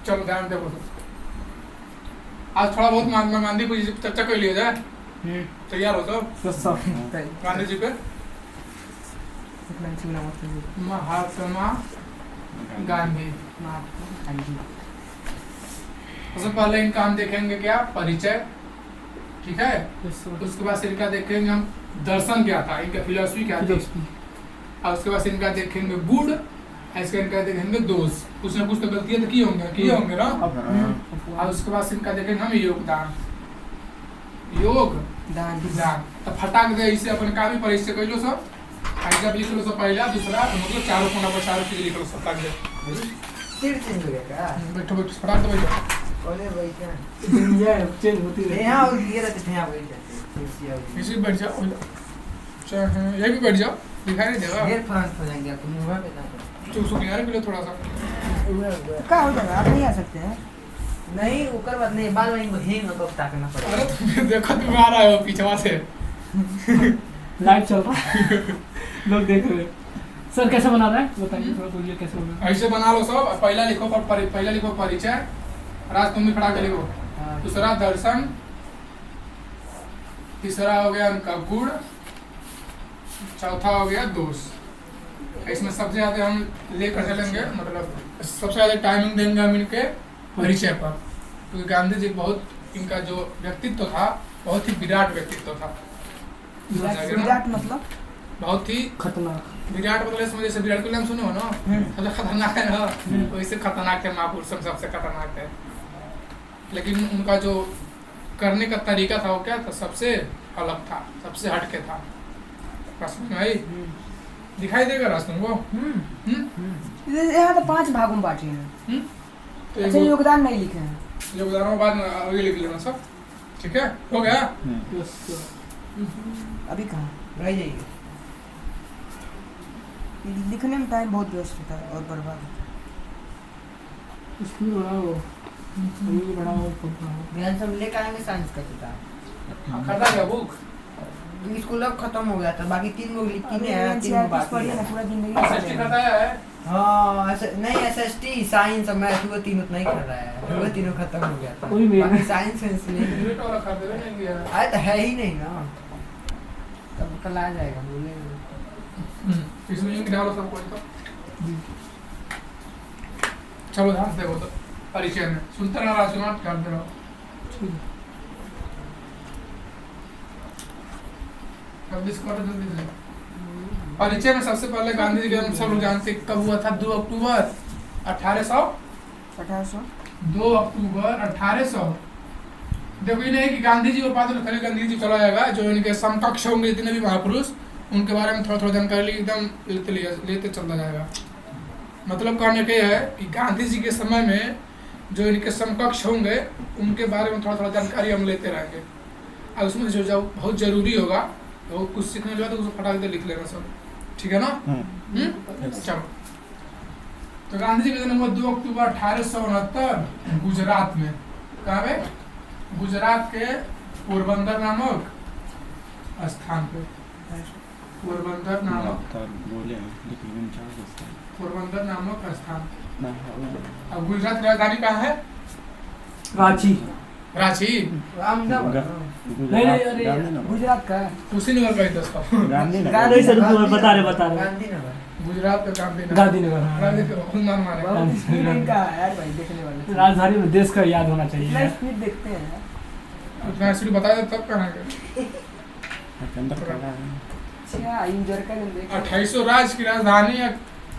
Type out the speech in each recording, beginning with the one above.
चलो ध्यान देखो तो। आज थोड़ा बहुत महात्मा गांधी को चर्चा कर लिया जाए। तैयार हो तो गांधी जी पे। महात्मा गांधी। सबसे पहले इनका हम देखेंगे क्या, परिचय, ठीक है। उसके बाद से इनका देखेंगे हम दर्शन क्या था, इनका फिलोसफी क्या थी, और उसके बाद से इनका देखेंगे गुण, ऐसे इनका देखेंगे दोष। कुछ ना कुछ तो गलतियां तो किए होंगे ना। और उसके बाद से इनका देखेंगे हम योगदान, योगदान। तो फटाक दे इसे अपन का भी परिचय कर लो सब। जब लिख लो सब पहला दूसरा मतलब चारों कोना पर चारों चीज लिख लो सब ताकि फिर चेंज हो गया। बैठो बैठो फटाक दे बैठो। कॉलेज बैठा दुनिया चेंज होती है। यहां और ये रहते थे, यहां बैठ जाते। इसी बैठ जाओ। अच्छा ये भी बैठ जाओ, दिखाई नहीं देगा। फिर फ्रंट हो जाएंगे अपन मुंह पे ना। चुप सुन यार भी थोड़ा सा। क्या हो जाएगा, आप नहीं आ सकते हैं। नहीं ऊपर बात नहीं, बाद में हेंग होकर ताकना पड़ेगा। अरे तुम देखो तुम आ रहे हो पीछे से। लाइव चल रहा है, लोग देख रहे हैं। सर कैसे बना रहा है बताइए थोड़ा, बोलिए कैसे बना। ऐसे बना लो सब। पहला लिखो पहला लिखो परिचय, राज तुम भी फटा के लिखो। दूसरा दर्शन, तीसरा हो गया उनका गुण, चौथा हो गया दोष। इसमें सबसे ज्यादा हम लेकर चलेंगे, मतलब सबसे ज्यादा टाइमिंग देंगे हम इनके परिचय पर, क्योंकि गांधी जी बहुत इनका जो व्यक्तित्व था बहुत ही विराट व्यक्तित्व था। विराट मतलब बहुत ही खतरनाक। विराट मतलब समझे, जैसे विराट कोहली नाम सुने हो ना, सबसे खतरनाक है ना, वैसे खतरनाक है महापुरुष सबसे खतरनाक है। लेकिन उनका जो करने का तरीका था वो क्या था, सबसे अलग था, सबसे हटके था। रास्ते में आई दिखाई देगा रास्ते को। यहाँ तो 5 भागों में बांटे हैं। तो अच्छा योगदान नहीं लिखे हैं। योगदान के बाद में आगे लिख लेना सब, ठीक है। हो गया। अभी कहाँ रह जाइए, लिखने में टाइम बहुत वेस्ट होता है और बर्बाद होता है। स्कूल बढ़ाओ, ध्यान से लेकर आएंगे साइंस का किताब। खरीदा क्या बुक? स्कूल अब खत्म हो गया था, बाकी 3 गो लिखी है, 3 गो बाकी है। पूरा जिंदगी खरीदा है। हाँ नहीं एसएसटी साइंस और मैथ वो तीनों नहीं कर रहा है, वो तीनों खत्म हो गया था। कोई भी बाकी साइंस नहीं यूनिट वाला खरीदे नहीं गया। आए तो है ही नहीं ना, तब कल आ जाएगा बोलेंगे। इसमें इंक डालो सब कोई तो। चलो ध्यान से देखो तो परिचय में सुनते रहना, राजकुमार करते रहो। जल्दी से करो, जल्दी से। परिचय में सबसे पहले गांधी जी का जन्म सब लोग जानते कब हुआ था, 2 अक्टूबर 1800। 2 अक्टूबर 1800। देखो ये नहीं कि गांधी जी को पता तो खाली गांधी जी चला जाएगा, जो इनके समकक्ष होंगे जितने भी महापुरुष उनके बारे में थोड़ा थोड़ा जानकारी एकदम लेते चलता जाएगा। मतलब कहने के है कि गांधी जी के समय में जो इनके समकक्ष होंगे उनके बारे में थोड़ा थोड़ा जानकारी हम लेते रहेंगे, और उसमें जो बहुत जरूरी होगा तो कुछ सीखने लगा तो उसको फटाक दे लिख लेना सब, ठीक है ना। चलो तो गांधी जी का जन्म हुआ 2 अक्टूबर 1869 गुजरात में। कहाँ पे? गुजरात के पोरबंदर नामक स्थान पे। पोरबंदर नामक स्थान। अब गुजरात की राजधानी कहाँ है? रांची। रांची नहीं गुजरात का कुशीनगर का ही दोस्तों। नहीं सर बता रहे गांधीनगर। गुजरात का गांधीनगर। यार भाई देखने वाले राजधानी में देश का याद होना चाहिए। स्पीड देखते हैं उतना स्पीड बता दे तब करेंगे। 2800 राज्य की राजधानी या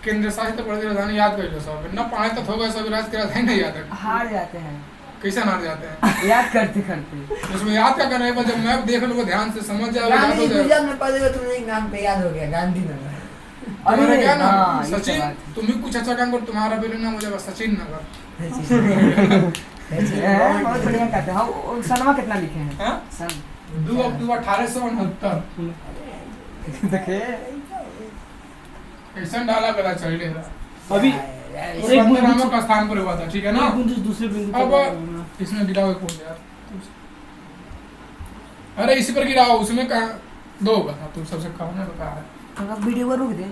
केंद्र शासित प्रदेश की राजधानी याद कर लो सब, न पाए तो होगा सब राज्य की राजधानी नहीं याद है। हार जाते हैं। कैसे हार जाते हैं? याद करते करते। उसमें याद क्या करने पर जब मैप देख लो ध्यान से समझ जाओ। गुजरात में पढ़े तुमने एक नाम पे याद हो गया, गांधीनगर। अरे क्या ना सचिन, तुम भी कुछ अच्छा काम करो, तुम्हारा भी नाम हो जाएगा सचिन नगर। बहुत बढ़िया करते हैं। हाँ सनमा कितना लिखे हैं? सन 2 अक्टूबर 1869। देखे ऐसा डाला गला चाहिए अभी एक नामक का स्थान पर हुआ था, ठीक है ना। दूसरे बिंदु अब इसमें गिराओ एक यार, अरे इसी पर गिराओ, उसमें कहा 2 होगा था, तुम सबसे कम ना बता रहा है। वीडियो को रुक दे।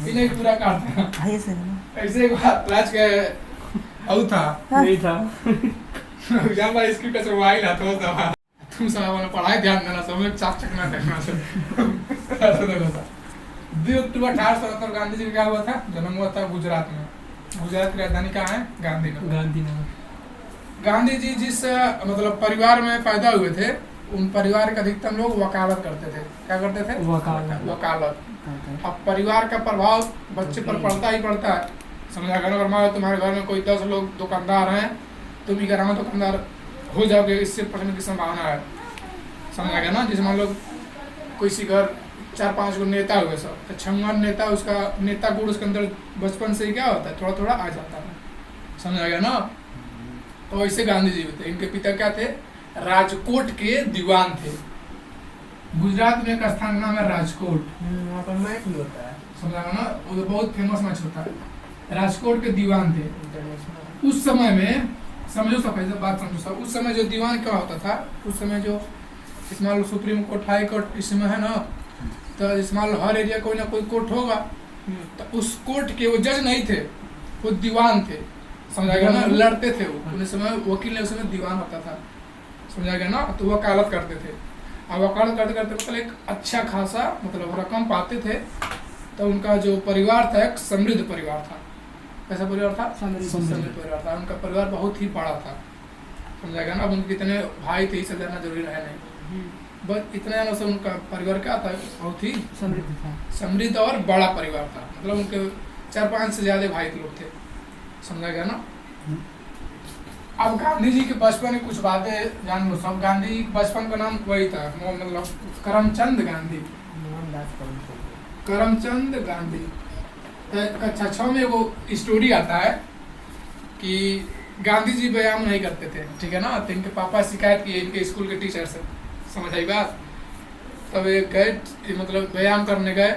इन्हें पूरा काटते हैं ये सर ऐसे एक बात राज के औ था नहीं था। एग्जाम वाला स्क्रिप्ट कैसे मोबाइल हाथ में था तुम सब वाला पढ़ाई ध्यान देना सब में चाक चकना देखना सब ऐसा देखो था 2 अक्टूबर 1877 गांधी जी का क्या हुआ था जन्म हुआ था गुजरात में। गुजरात की राजधानी कहाँ है गांधीनगर। गांधीनगर। गांधी जी जिस मतलब परिवार में पैदा हुए थे उन परिवार के अधिकतम लोग वकालत करते थे। क्या करते थे? वकालत। अब परिवार का प्रभाव बच्चे पर पड़ता ही पड़ता है। समझा करो अगर मान लो तुम्हारे घर में कोई 10 लोग दुकानदार हैं तुम भी ग्राम दुकानदार हो जाओगे इससे पढ़ने की संभावना है। समझा गया ना। जैसे मान लो कोई सी घर 4-5 गो नेता हुए सब तो 6वां नेता उसका नेता गुण उसके अंदर बचपन से ही क्या होता है थोड़ा थोड़ा आ जाता है। समझा गया ना। तो ऐसे गांधी जी थे। इनके पिता क्या थे? राजकोट के दीवान थे। गुजरात में एक स्थान नाम है राजकोट। वहाँ पर मैच भी होता है। समझा ना। वो बहुत फेमस मैच होता है। राजकोट के दीवान थे इंटरनेशनल। उस समय में। समझो सब ऐसे बात समझो सब। उस समय जो दीवान क्या होता था उस समय जो इसमें सुप्रीम कोर्ट हाई कोर्ट इसमें है ना तो इसमें हर एरिया कोई ना कोई कोर्ट होगा तो उस कोर्ट के वो जज नहीं थे वो दीवान थे। समझा गया ना। लड़ते थे वो उस समय वकील ने उस समय दीवान होता था। समझा गया ना। तो वकालत करते थे। अब वकालत करते करते मतलब एक अच्छा खासा मतलब रकम पाते थे। तो उनका जो परिवार था एक समृद्ध परिवार था। कैसा परिवार था? समृद्ध परिवार था। उनका परिवार बहुत ही बड़ा था। समझा गया ना। अब उनके कितने भाई थे इसे जानना जरूरी है नहीं बस इतना जाना से उनका परिवार क्या था बहुत ही समृद्ध था। समृद्ध और बड़ा परिवार था। मतलब उनके 4-5 से ज्यादा भाई लोग थे। समझा गया ना। अब गांधी जी के बचपन की कुछ बातें जान लो सब। गांधी जी के बचपन का नाम वही था मतलब करमचंद गांधी। करमचंद गांधी। कक्षा 6 में वो स्टोरी आता है कि गांधी जी व्यायाम नहीं करते थे। ठीक है ना। तो इनके पापा शिकायत किए इनके स्कूल के टीचर से। समझ आई बात। तब ये गए मतलब व्यायाम करने गए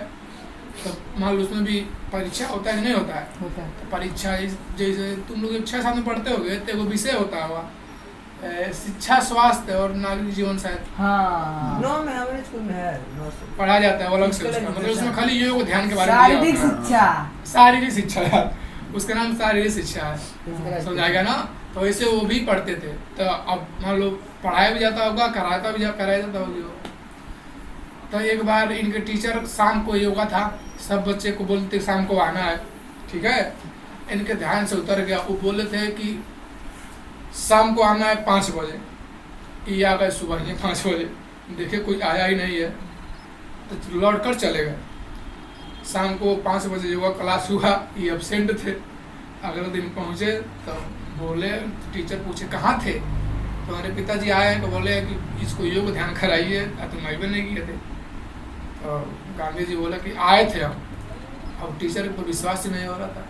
तो मान लो उसमें भी परीक्षा होता है कि नहीं होता है? होता है। तो परीक्षा जैसे तुम लोग 6 साल में पढ़ते होगे तो वो विषय होता हुआ शिक्षा स्वास्थ्य और नागरिक जीवन शायद। हाँ। 9 में हमारे स्कूल में है 9 से। पढ़ा जाता है वो अलग से उसका मतलब उसमें खाली योग ध्यान के बारे में शारीरिक शिक्षा। शारीरिक शिक्षा यार उसका नाम शारीरिक शिक्षा है। समझा गया ना। तो ऐसे वो भी पढ़ते थे। तो अब मान लो पढ़ाया भी जाता होगा कराया जाता होगा। तो एक बार इनके टीचर शाम को योगा था सब बच्चे को बोलते शाम को आना है। ठीक है। इनके ध्यान से उतर गया। वो बोले थे कि शाम को आना है 5 बजे। ये आ गए सुबह ही 5 बजे। देखे कोई आया ही नहीं है तो लौट कर चले गए। शाम को 5 बजे योगा क्लास हुआ। ये एब्सेंट थे। अगले दिन पहुंचे तो बोले टीचर पूछे कहाँ थे तो हमारे पिताजी आए हैं तो बोले कि इसको योग ध्यान कराइए तो मैं भी नहीं किए थे। तो गांधी जी बोला कि आए थे हम। अब टीचर को विश्वास ही नहीं हो रहा था।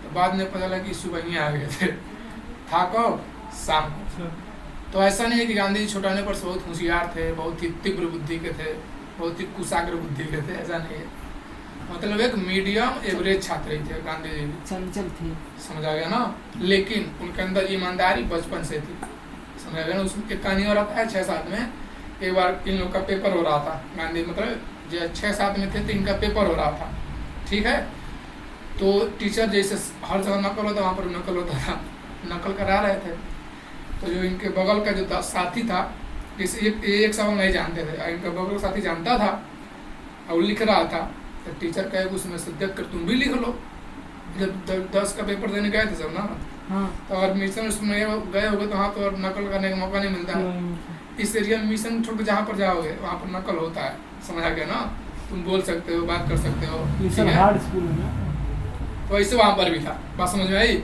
तो बाद में पता लगा कि सुबह ही आ गए थे। था कब? शाम को। तो ऐसा नहीं है कि गांधी जी छोटाने पर से बहुत होशियार थे बहुत ही तीव्र बुद्धि के थे बहुत ही कुशाग्र बुद्धि के थे। ऐसा नहीं है। मतलब एक मीडियम एवरेज छात्र ही थे गांधी जी। चंचल थी। समझा गया ना। लेकिन उनके अंदर ईमानदारी बचपन से थी। समझा गया ना। उसमें एक कहानी हो रहा था 6-7 में एक बार इन लोग का पेपर हो रहा था। गांधी मतलब जो 6-7 में थे तो इनका पेपर हो रहा था। ठीक है। तो टीचर जैसे हर जगह नकल होता वहाँ पर नकल होता था। नकल करा रहे थे तो जो इनके बगल का जो साथी था जैसे एक सवाल नहीं जानते थे इनका बगल साथी जानता था और लिख रहा था तो टीचर कहे उसमें से देख कर तुम भी लिख लो। जब 10 का पेपर देने गए थे सब ना हाँ। तो अगर मिशन उसमें गए होगे तो वहाँ तो नकल करने का मौका नहीं मिलता है। इस एरिया में मिशन छोड़ के जहाँ पर जाओगे वहाँ पर नकल होता है। समझा गया ना। तुम बोल सकते हो बात कर सकते हो। हार्ड स्कूल में तो ऐसे वहाँ पर भी था। बात समझ में आई।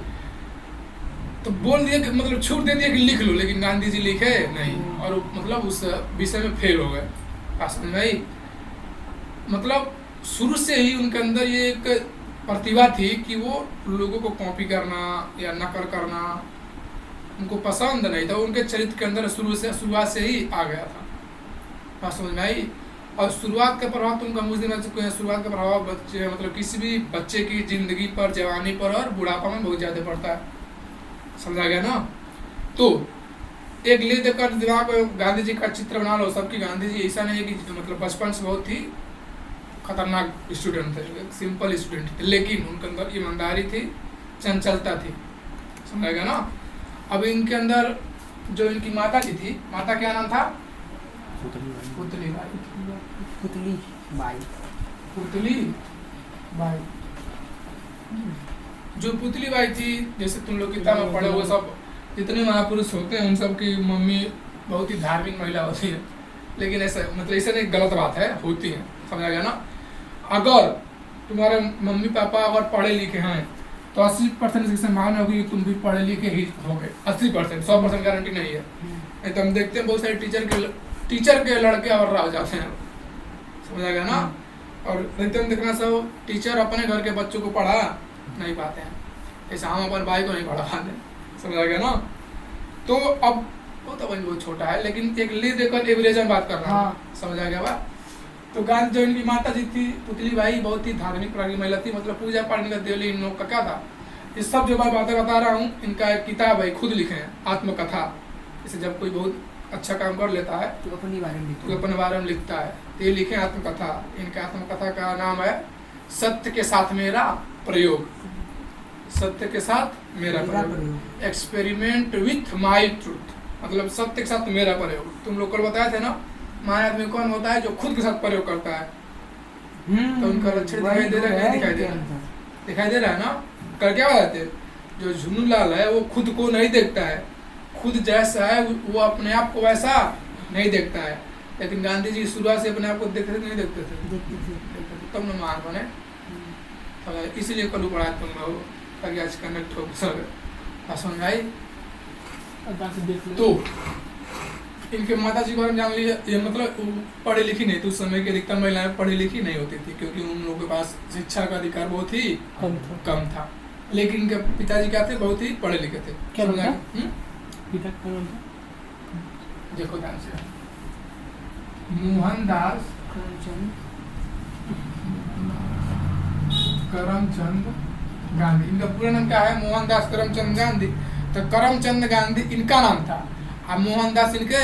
तो बोल दिया कि मतलब छूट दे दिया कि लिख लो लेकिन गांधी जी लिखे नहीं और मतलब उस विषय में फेल हो गए। बात समझ में आई। मतलब शुरू से ही उनके अंदर ये एक प्रतिभा थी कि वो लोगों को कॉपी करना या नकल करना उनको पसंद नहीं था। उनके चरित्र के अंदर शुरुआत से ही आ गया था। बात समझ में आई। और शुरुआत का प्रभाव तो उनका मुझ दिन चुके हैं। शुरुआत का प्रभाव बच्चे मतलब किसी भी बच्चे की जिंदगी पर जवानी पर और बुढ़ापा में बहुत ज़्यादा पड़ता है। समझा गया ना। तो एक ले देकर दिमाग में गांधी जी का चित्र बना लो सबकी। गांधी जी ऐसा नहीं है कि मतलब बचपन से बहुत ही खतरनाक स्टूडेंट थे। सिंपल स्टूडेंट थे लेकिन उनके अंदर ईमानदारी थी चंचलता थी। समझेगा ना। अब इनके अंदर जो इनकी माता जी थी, माता क्या नाम था? पुतली बाई। पुतली बाई। पुतली बाई। जो पुतली बाई थी, जैसे तुम लोग किताब में पढ़े हुए सब जितने महापुरुष होते हैं उन सब की मम्मी बहुत ही धार्मिक महिला होती है, लेकिन ऐसा मतलब ऐसा नहीं, गलत बात है, होती है, समझा गया ना। अगर तुम्हारे मम्मी पापा अगर पढ़े लिखे हैं तो 80% से मान होगी कि तुम भी पढ़े लिखे ही होगे। 80%, 100% गारंटी नहीं है। नहीं तो हम देखते हैं बहुत सारे टीचर के लड़के और रह जाते हैं, समझा गया ना। और एकदम देखना सब टीचर अपने घर के बच्चों को पढ़ा नहीं पाते हैं, ऐसा हम अपन भाई को नहीं पढ़ा पाते, समझा गया ना। तो अब वो तो बहुत छोटा है, लेकिन एक ले देकर एवरेज में बात कर रहा हूँ, समझा गया बा। तो गांधी जो इनकी माता जी थी पुतली बाई बहुत ही धार्मिक प्राणी महिला थी, मतलब पूजा पाठ का देवली इन लोग का क्या था। इस सब जो मैं बातें बता रहा हूँ इनका एक किताब है, खुद लिखे हैं, आत्मकथा। इसे जब कोई बहुत अच्छा काम कर लेता है तो अपने बारे में लिखता है, तो ये लिखे आत्मकथा। इनका आत्मकथा का नाम है सत्य के साथ मेरा प्रयोग। सत्य के साथ मेरा प्रयोग, एक्सपेरिमेंट विथ माई ट्रूथ, मतलब सत्य के साथ मेरा प्रयोग। तुम लोग कल बताए थे ना, महान आदमी कौन होता है? जो खुद के साथ प्रयोग करता है। तो उनका लक्षण दिखाई दे रहा है, दिखाई दे रहा है, दिखाई दे रहा है ना। कर क्या बताते हैं? जो झुन्नू लाल है वो खुद को नहीं देखता है, खुद जैसा है वो अपने आप को वैसा नहीं देखता है। लेकिन गांधी जी शुरुआत से अपने आप को देखते थे, नहीं देखते थे, तब न महान बने। इसीलिए कल पढ़ा तुम लोग, ताकि आज कनेक्ट हो सके, समझाई। तो इनके माता जी के बारे में जान लीजिए। ये मतलब पढ़ी लिखी नहीं थी, उस समय की अधिकतर महिलाएं पढ़ी लिखी नहीं होती थी, क्योंकि उन लोगों के पास शिक्षा का अधिकार बहुत ही कम था। लेकिन इनके पिताजी क्या थे? बहुत ही पढ़े लिखे थे। क्या पिता का नाम था? देखो ध्यान से, मोहनदास करमचंद गांधी। इनका पूरा नाम क्या है? मोहनदास करमचंद गांधी। तो करमचंद गांधी इनका नाम था, और मोहनदास इनके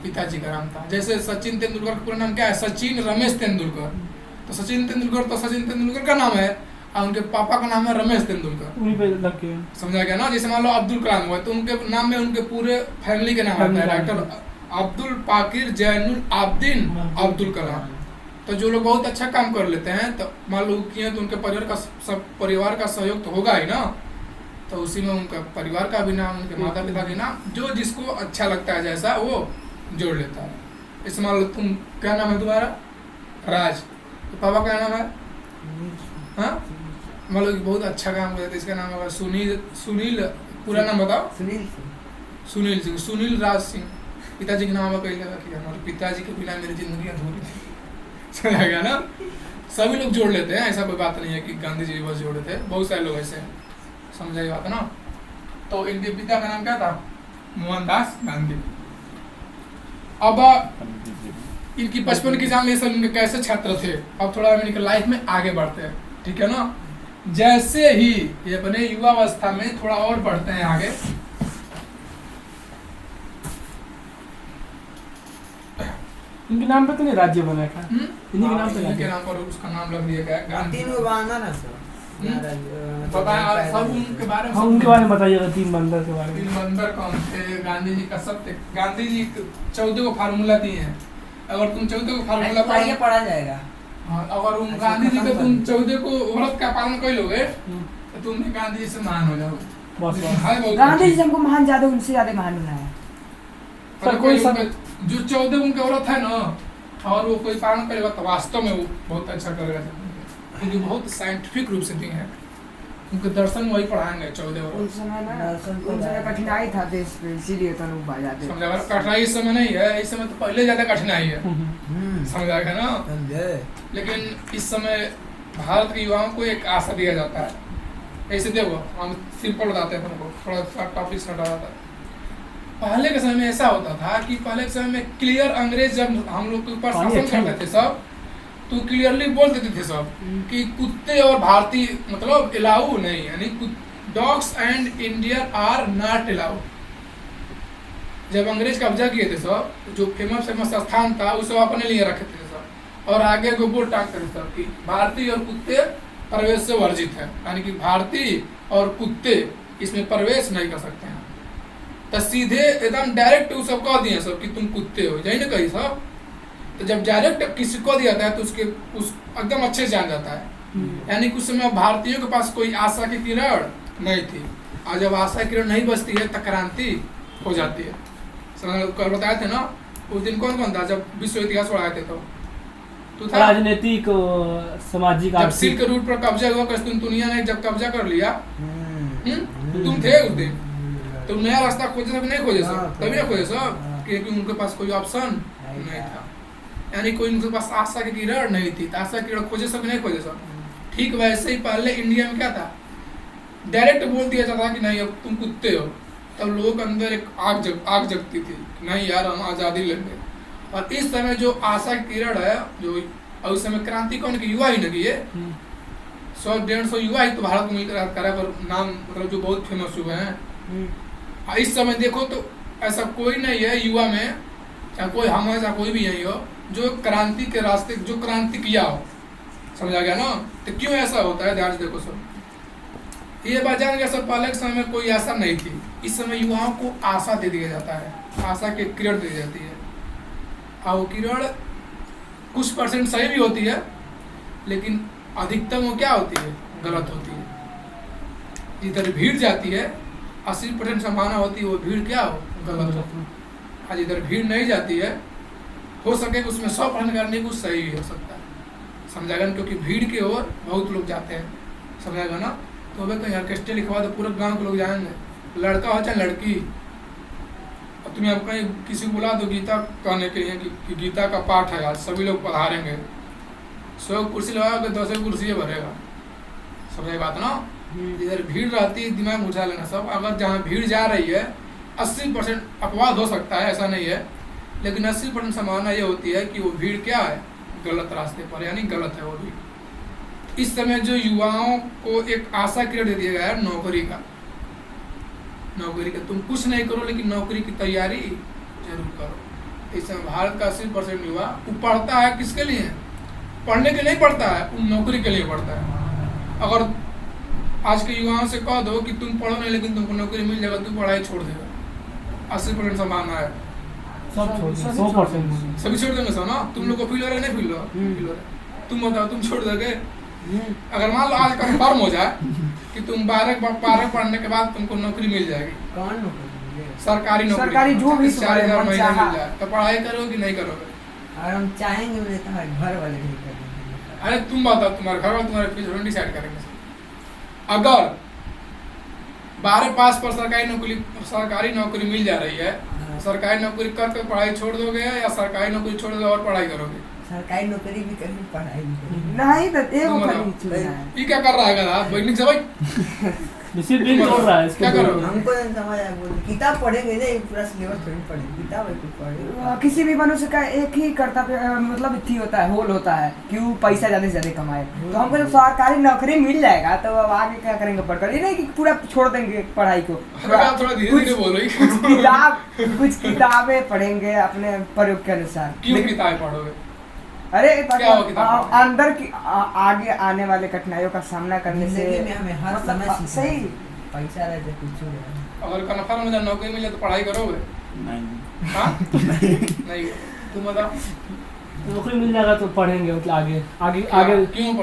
पिताजी का नाम था। जैसे सचिन तेंदुलकर का पूरा नाम क्या है? सचिन रमेश तेंदुलकर। तो सचिन तेंदुलकर तो सचिन तेंदुलकर का नाम है, और उनके पापा का नाम है रमेश तेंदुलकर, समझा गया ना। जैसे मान लो अब्दुल कलाम हुआ, तो उनके नाम में उनके पूरे फैमिली के नाम आता है, डॉक्टर अब्दुल पाकिर जैनुल आब्दीन अब्दुल कलाम। तो जो लोग बहुत अच्छा काम कर लेते हैं, तो मान लो किए तो उनके परिवार का सहयोग तो होगा ही ना। तो उसी में उनका परिवार का भी नाम, उनके माता पिता के नाम, जो जिसको अच्छा लगता है जैसा वो जोड़ लेता है। इस मान लो तुम, क्या नाम है तुम्हारा? राज। तो पापा का नाम है? हाँ, मान लो बहुत अच्छा काम करते हैं, इसका नाम होगा सुनील। पूरा नाम बताओ। सुनील सिंह, सुनील राज सिंह। पिताजी का नाम कही लगा कि हमारे पिताजी के बिना मेरी जिंदगी अधूरी थी, समझा गया ना। सभी लोग जोड़ लेते हैं, ऐसा कोई बात नहीं है कि गांधी जी बस जोड़े थे, बहुत सारे लोग ऐसे हैं, समझाई बात है ना। तो इनके पिता का नाम क्या था? मोहनदास गांधी। अब इनकी बचपन की जान ली सब, इनके कैसे छात्र थे। अब थोड़ा हम इनके लाइफ में आगे बढ़ते हैं, ठीक है ना। जैसे ही ये अपने युवावस्था में थोड़ा और बढ़ते हैं आगे, इनके नाम पे तो नहीं राज्य बना था, इन्हीं के नाम पर उसका नाम लग दिया गया गांधी। सब उनके बारे में, उनके बारे में बताइएगा। 3 बंदर के बारे में। 3 बंदर कौन थे? गांधी जी का सब, गांधी जी 14 को फार्मूला दिए हैं। अगर तुम 14 को फार्मूला पढ़ा जाएगा, अगर गांधी जी का तुम 14 को व्रत का पालन कर लोगे तो तुम भी गांधी जी से महान हो जाओगे। गांधी जी हमको महान ज्यादा, उनसे ज्यादा महान बनाया। जो 14 उनके व्रत है ना, और वो कोई पालन करेगा तो वास्तव में वो बहुत अच्छा करेगा, क्योंकि बहुत साइंटिफिक रूप से दिए हैं। उनके दर्शन वही पढ़ाएंगे 14 उस समय कठिनाई था देश पे, इसीलिए तो लोग भाग जाते। समझा? कठिनाई इस समय नहीं है, इस समय तो पहले ज्यादा कठिनाई है, समझा गया ना। लेकिन इस समय भारत के युवाओं को एक आशा दिया जाता है। ऐसे देखो, हम सिंपल बताते हैं तुमको, थोड़ा सा टॉपिक से हटा जाता है। पहले के समय में ऐसा होता था कि पहले के समय में क्लियर अंग्रेज जब हम लोग के ऊपर शासन करते थे सब, तो क्लियरली बोल देते थे सब कि कुत्ते और भारतीय मतलब अलाउ नहीं, यानी dogs and Indian are not allow. जब अंग्रेज कब्जा किए थे सब, जो फेमस स्थान था उसे अपने लिए रखे थे सब, और आगे को बोर्ड टांगते थे सब कि भारतीय और कुत्ते प्रवेश से वर्जित है, यानी कि भारतीय और कुत्ते इसमें प्रवेश नहीं कर सकते हैं। तो सीधे एकदम डायरेक्ट उ सब कह दिए सब कि तुम कुत्ते हो, यही ना कही सब। तो जब डायरेक्ट किसी को दिया जाता है तो उसके उस एकदम अच्छे से जान जाता है। यानी कुछ समय भारतीयों के पास कोई आशा की किरण नहीं थी, और जब आशा की किरण नहीं बचती है तो क्रांति हो जाती है। कल बताए थे ना उस दिन कौन कौन था जब विश्व इतिहास पढ़ाए थे, तो था राजनीतिक सामाजिक जब सिल्क रूट पर कब्जा हुआ कस्तूनतुनिया ने जब कब्जा कर लिया, तुम थे उस दिन, तुम नया रास्ता खोजे सब नहीं खोजे सब, तभी ना खोजे सब, क्योंकि उनके पास कोई ऑप्शन नहीं था। यानी कोई उनके पास आशा की किरण नहीं थी, तो आशा की किरण खोजे सब नहीं खोजे सब। ठीक वैसे ही पहले इंडिया में क्या था, डायरेक्ट बोल दिया जाता कि नहीं अब तुम कुत्ते हो, तब लोगों के अंदर एक आग जगती थी, नहीं यार हम आज़ादी लेंगे। और इस समय जो आशा की किरण है, जो और उस समय क्रांति कौन की, युवा ही न की है, 100-150 युवा ही तो भारत में मिलकर करा कर नाम मतलब जो बहुत फेमस हुए हैं। इस समय देखो तो ऐसा कोई नहीं है युवा में, चाहे कोई हम ऐसा कोई भी नहीं हो जो क्रांति के रास्ते जो क्रांति किया हो, समझा गया ना। तो क्यों ऐसा होता है, ध्यान से देखो सब, ये बात जान गया सब। पहले के समय में कोई आशा नहीं थी, इस समय युवाओं को आशा दे दिया जाता है, आशा की किरण दी जाती है। और वो किरण कुछ परसेंट सही भी होती है, लेकिन अधिकतम वो क्या होती है, गलत होती है। जिधर भीड़ जाती है 80% संभावना होती है वो भीड़ क्या हो, गलत हो। आज इधर भीड़ नहीं जाती है, हो सके कि उसमें 100% करने कुछ सही भी हो सकता है, समझाएगा ना, क्योंकि भीड़ की ओर बहुत लोग जाते हैं, समझाएगा ना। तो अभी कहीं ऑर्केस्ट्रा लिखवा दो, पूरे गांव के लोग जाएंगे, लड़का हो चाहे लड़की। और तुम्हें अब कहीं किसी को बुला दो गीता कहने के लिए कि गीता का पाठ है आज, सभी लोग पधारेंगे, 100 कुर्सी लगाओगे 200 कुर्सी भरेगा, समझे बात ना। इधर भीड़ रहती है, दिमाग उठा लेना सब। अगर जहाँ भीड़ जा रही है 80% अपवाद हो सकता है, ऐसा नहीं है, लेकिन 80% संभावना ये होती है कि वो भीड़ क्या है, गलत रास्ते पर, यानी गलत है वो भीड़। इस समय जो युवाओं को एक आशा किरण दे दिया गया है नौकरी का, नौकरी का तुम कुछ नहीं करो लेकिन नौकरी की तैयारी जरूर करो। इस समय भारत का 80% युवा वो पढ़ता है किसके लिए, पढ़ने के लिए नहीं पढ़ता है, वो नौकरी के लिए पढ़ता है। अगर आज के युवाओं से कह दो कि तुम पढ़ो नहीं लेकिन तुमको नौकरी मिल जाएगा, तू पढ़ाई छोड़ देगा, 80% संभावना है सब छोड़ देंगे, 100% सभी छोड़ देंगे। सब ना, तुम लोग को फील हो रहा है, नहीं फील हो रहा, तुम बताओ तुम छोड़ दोगे। अगर मान लो आज कंफर्म हो जाए कि तुम 12 पढ़ने के बाद तुमको नौकरी मिल जाएगी, कौन नौकरी, सरकारी नौकरी, सरकारी जो भी 40,000 महीना मिल जाए, तो पढ़ाई करोगे कि नहीं करोगे। और हम चाहेंगे बोले तो घर वाले नहीं करेंगे। अरे तुम बताओ, तुम्हारे घर वाले तुम्हारे फ्यूचर डिसाइड करेंगे। अगर 12 पास पर सरकारी नौकरी मिल जा रही है, सरकारी नौकरी करके पढ़ाई छोड़ दोगे या सरकारी नौकरी छोड़ दोगे और पढ़ाई करोगे। सरकारी नौकरी भी करेंगे, पढ़ाई भी करेंगे। नहीं तो एगो तुम खाली बताओ। चुनना है। ये क्या कर रहा है गधा, वैज्ञानिक से भाई डिसिप्लिन तोड़ रहा है इसके क्या करो? हमको नहीं समझ आया, बोले किताब पढ़ेंगे नहीं, पूरा सिलेबस थोड़ी पढ़ेंगे, किताब है कुछ पढ़ेंगे। किसी भी मनुष्य का एक ही मतलब थी होता है, होल होता है कि वो पैसा ज्यादा से ज्यादा कमाए। तो हमको जब सरकारी नौकरी मिल जाएगा तो अब आगे क्या करेंगे पढ़कर, ये नहीं कि पूरा छोड़ देंगे पढ़ाई को। थोड़ा धीरे बोल रही कुछ किताबें पढ़ेंगे अपने प्रयोग के अनुसार। क्यों किताबें पढ़ोगे? अरे क्या हो किताब? अंदर की आगे आने वाले कठिनाइयों का सामना करने से जिंदगी में हमें हर मतलब समय सीखना सही। है। पैसा रहते कुछ नहीं। अगर कन्फर्म हो जाए नौकरी मिले तो पढ़ाई करोगे? नहीं हाँ नहीं, तुम बताओ नौकरी मिल जाएगा तो पढ़ेंगे, मतलब आगे आगे आगे। क्यों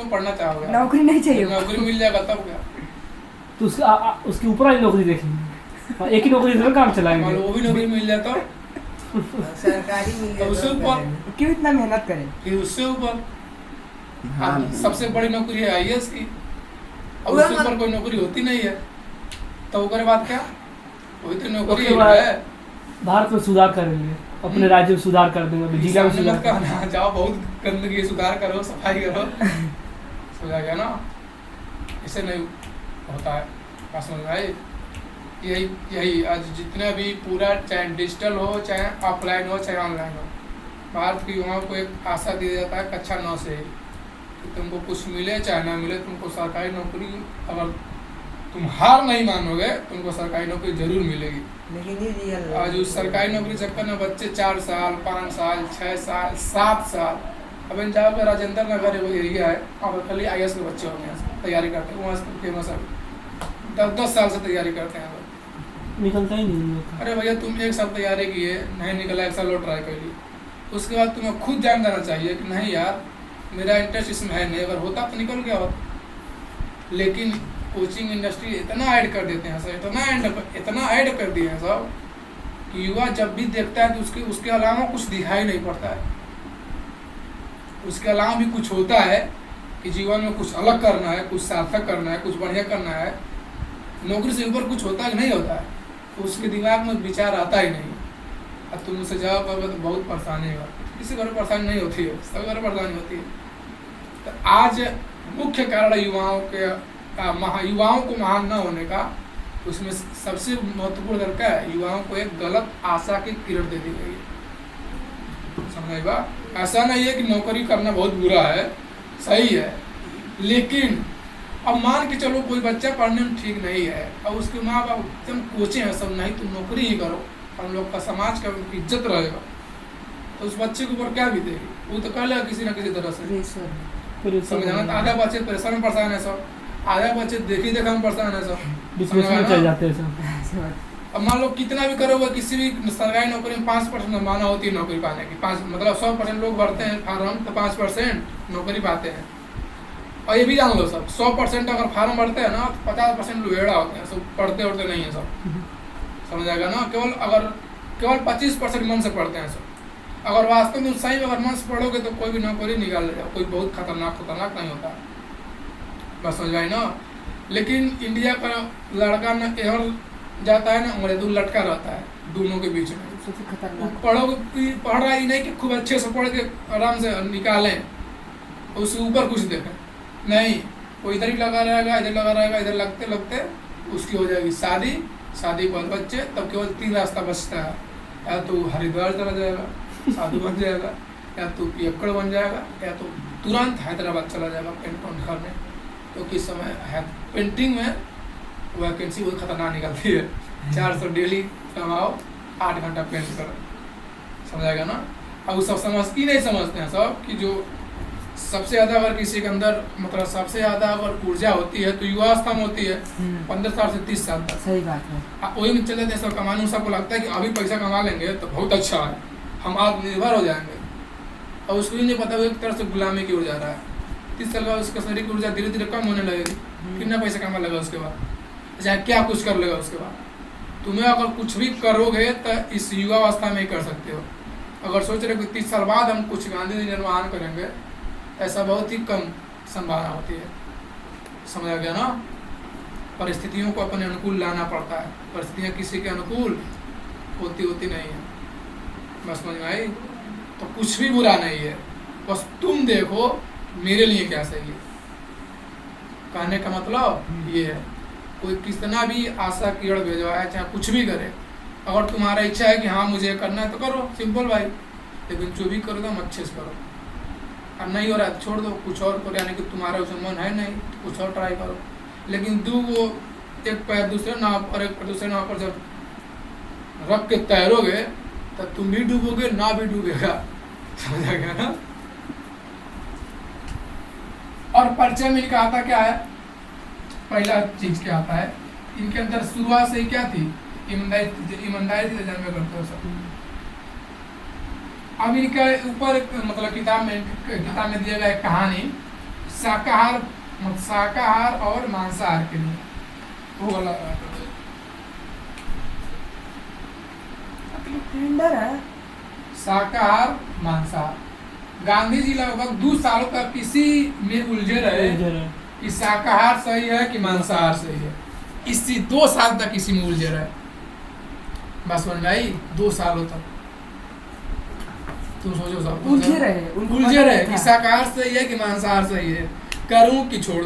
पढ़ना चाहोगे? नौकरी नहीं चाहिए। नौकरी मिल जाएगा तब क्या? तो उसके ऊपर वाली नौकरी देखेंगे, एक ही नौकरी से काम चलाएंगे। वो भी नौकरी मिल जाए तो सरकारी मिल तो उससे ऊपर क्यों इतना मेहनत करें। फिर उससे ऊपर सबसे बड़ी नौकरी है IAS की, और उससे ऊपर कोई नौकरी होती नहीं है, तो उसके बाद क्या, वही तो नौकरी है। भारत में सुधार करेंगे, अपने राज्य में सुधार कर देंगे, जिला में सुधार करना, जाओ बहुत गंदगी सुधार करो, सफाई करो, समझा गया ना। इसे नहीं होता है, क्या समझ में आई? यही आज जितने भी पूरा, चाहे डिजिटल हो, चाहे ऑफलाइन हो, चाहे ऑनलाइन हो, भारत के युवाओं को एक आशा दिया जाता है कक्षा 9 से कि तुमको कुछ मिले चाहे ना मिले, तुमको सरकारी नौकरी, अगर तुम हार नहीं मानोगे तुमको सरकारी नौकरी जरूर मिलेगी। लेकिन ये रियल आज उस सरकारी नौकरी चक्कर में बच्चे 4 साल 5 साल 6 साल 7 साल, अब इन जहाँ पे राजेंद्र नगर एरिया है, वहाँ पर खाली IAS के बच्चे होंगे तैयारी करते हैं, वहाँ फेमस है। 10 साल से तैयारी करते हैं लोग। निकलता ही नहीं उन लोग का। अरे भैया तुम 1 साल तैयारी किए, नहीं निकला, 1 साल और ट्राई कर ली, उसके बाद तुम्हें खुद जान जाना चाहिए कि नहीं यार मेरा इंटरेस्ट इसमें है नहीं, अगर होता तो निकल गया होता। लेकिन कोचिंग इंडस्ट्री इतना ऐड कर देते हैं सर, इतना ऐड कर दिए हैं सब कि युवा जब भी देखता है तो उसके अलावा कुछ दिखाई नहीं पड़ता है, उसके अलावा भी कुछ होता है कि जीवन में कुछ अलग करना है, कुछ सार्थक करना है, कुछ बढ़िया करना है, नौकरी से ऊपर कुछ होता है कि नहीं होता है, तो उसके दिमाग में विचार आता ही नहीं। अब तुम उनसे जवाब करोगे तो बहुत परेशानी होगा, किसी घर परेशानी नहीं होती है, सब घर परेशानी होती है। तो आज मुख्य कारण युवाओं को महान न होने का, उसमें सबसे महत्वपूर्ण दरकार है युवाओं को एक गलत आशा की किरण दे दी गई है। समझ बा, ऐसा नहीं है कि नौकरी करना बहुत बुरा है, सही है, लेकिन अब मान के चलो कोई बच्चा पढ़ने में ठीक नहीं है और उसके माँ बाप एकदम कोचे हैं सब, नहीं तुम नौकरी ही करो, हम लोग का समाज का इज्जत रहेगा, तो उस बच्चे के ऊपर क्या बीतेगी, वो तो कर लेगा किसी ना किसी तरह से। समझाना आधा बच्चे परेशान है सब, आधा बच्चे देखी देखा में परेशान है सब, डिप्रेशन चल जाते हैं सब। अब मान लो कितना भी करोगे, किसी भी सरकारी नौकरी में 5% माना होती है नौकरी पाने की, 5 मतलब 100% लोग भरते हैं फार्म तो 5% नौकरी पाते हैं। और ये भी जान लो सब 100% अगर फार्म भरते हैं ना तो 50% लुहेड़ा होते हैं, सब पढ़ते उड़ते नहीं है सब, समझ आएगा ना। केवल 25% मन से पढ़ते हैं सब। अगर वास्तव में सही में अगर मन से पढ़ोगे तो कोई भी नौकरी निकाल ले जाओ, कोई बहुत खतरनाक नहीं होता, बस समझ आई ना। लेकिन इंडिया का लड़का न एहर जाता है ना, अंग्रेज लटका रहता है दोनों के बीच में। सबसे खतरनाक पढ़ रहा ही नहीं कि खूब अच्छे से पढ़ के आराम से निकालें, उससे ऊपर कुछ देखें नहीं, वो इधर ही लगा रहेगा, इधर लगा रहेगा, इधर लगते लगते उसकी हो जाएगी शादी के बाद बच्चे, तब केवल 3 रास्ता बचता है, या तो हरिद्वार चला जाएगा साधु बन जाएगा, या तो पियक्कड़ बन जाएगा, या तो तुरंत हैदराबाद चला जाएगा पेंट करने। तो किस समय है पेंटिंग में वैकेंसी बहुत खतरनाक निकलती है, 400 डेली कमाओ, 8 घंटा पेंट करो, समझाएगा ना। अब वो सब नहीं समझते हैं सब कि जो सबसे ज़्यादा अगर किसी के अंदर मतलब सबसे ज़्यादा अगर ऊर्जा होती है तो युवावस्था में होती है, 15 साल से 30 साल तक। सही बात है। वही में चले जाते सब कमाने, सबको लगता है कि अभी पैसा कमा लेंगे तो बहुत अच्छा है, हम आत्मनिर्भर हो जाएंगे, और उसको ही नहीं पता वो एक तरह से गुलामी की ओर जा रहा है। 30 साल बाद उसका शरीर की ऊर्जा धीरे धीरे कम होने लगेगी, कितना पैसा कमा लेगा उसके बाद, चाहे क्या कुछ कर लेगा उसके बाद। तुम्हें अगर कुछ भी करोगे तो इस युवावस्था में ही कर सकते हो। अगर सोच रहे हो कि 30 साल बाद हम कुछ गांधी जी निर्माण करेंगे, ऐसा बहुत ही कम संभावना होती है, समझ आ गया ना। परिस्थितियों को अपने अनुकूल लाना पड़ता है, परिस्थितियाँ किसी के अनुकूल होती नहीं है, बस समझ में आई। तो कुछ भी बुरा नहीं है, बस तुम देखो मेरे लिए क्या सही है। कहने का मतलब ये है, कोई कितना भी आशा किरण भेजवाए चाहे कुछ भी करे, अगर तुम्हारा इच्छा है कि हाँ मुझे करना है तो करो, सिंपल भाई, लेकिन जो भी करो तुम अच्छे से करो। अब नहीं हो रहा है छोड़ दो, कुछ और करो, यानी कि तुम्हारा उसमें मन है नहीं तो कुछ और ट्राई करो। लेकिन एक पैर दूसरे नाव पर एक पैर दूसरे नाव पर जब रख के तैरोगे तो तुम भी डूबोगे, ना भी डूबेगा, समझा गया ना। और परिचय में इनका आता क्या है, पहला चीज क्या आता है इनके अंदर, शुरुआत से ही क्या थी, ईमानदारी से जन्म करते हो सब। अब इनके ऊपर मतलब किताब में दिया गया एक कहानी, शाकाहार और मांसाहार के लिए, वो वाला टेंडर है। शाकाहार मांसाहार। गांधी जी लगभग 2 सालों तक किसी में उलझे रहे कि शाकाहार सही है कि मांसाहार सही है, इसी 2 साल तक किसी में उलझे रहे, बस समझ में आई, 2 सालों तक। तुम सोचो सब उलझे रहे कि शाकाहार सही है कि मांसाहार सही है, करूं कि छोड़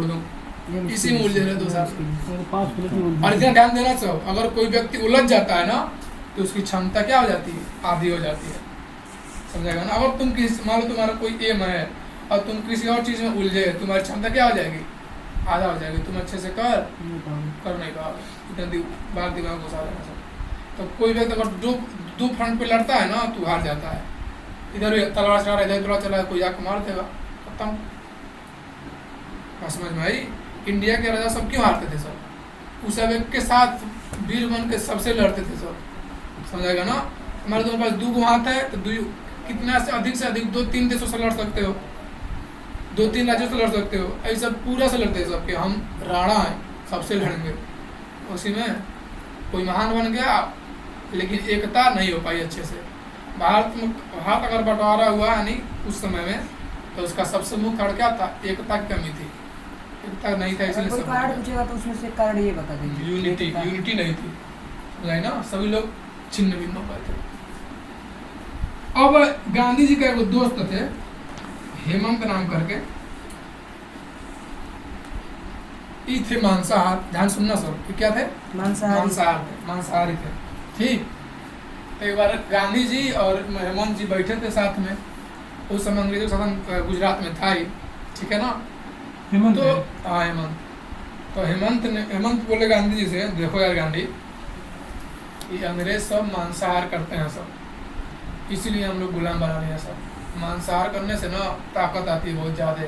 दूं, इसी में उलझे रहे 2 साल। और इतना ध्यान देना सब, अगर कोई व्यक्ति उलझ जाता है ना तो उसकी क्षमता क्या हो जाती है, आधी हो जाती है, समझेगा ना। अगर तुम मान लो तुम्हारा कोई एम है और तुम किसी और चीज में उलझे, तुम्हारी क्षमता क्या हो जाएगी, आधा हो जाएगी, तुम अच्छे से कर नहीं पाओगे, इतना बार दिमाग घुसा देना सब। तो कोई व्यक्ति अगर दो फ्रंट पे लड़ता है ना तो हार जाता है, इधर तलवार चला रहा है, इधर चला कोई आके मार देगा, खत्म। समझ में आई। इंडिया के राजा सब क्यों हारते थे सब, उस एक के साथ वीर बन के सबसे लड़ते थे सब, समझाएगा ना। हमारे दोनों पास 2 हाथ है तो कितना से अधिक 2-3 देशों से लड़ सकते हो, 2-3 राज्यों से लड़ सकते हो, ऐसा पूरा से लड़ते हैं सब कि हम राणा हैं सबसे लड़ेंगे। उसी में कोई महान बन गया, लेकिन एकता नहीं हो पाई अच्छे से। भारत अगर बंटवारा हुआ यानी उस समय में, तो उसका सबसे मुख्य कारण क्या था? एकता की कमी थी, एकता नहीं था, इसलिए कोई सब कारण पूछेगा तो उसमें से कारण ये बता देंगे। यूनिटी नहीं थी, समझाए ना, सभी लोग छिन्न भिन्न हो गए थे। अब गांधी जी का एक दोस्त थे हेमंत नाम करके, ये थे मांसाहार, ध्यान सुनना सब, ये क्या थे? मांसाहारी थे। ठीक, एक बार गांधी जी और हेमंत जी बैठे थे साथ में, उस समय अंग्रेजों का शासन गुजरात में था ही, ठीक है ना। हेमंत तो हाँ हेमंत, तो हेमंत बोले गांधी जी से, देखो यार गांधी, ये अंग्रेज सब मांसाहार करते हैं सब, इसीलिए हम लोग गुलाम बना रहे हैं सब। मांसाहार करने से ना ताकत आती है बहुत ज़्यादा,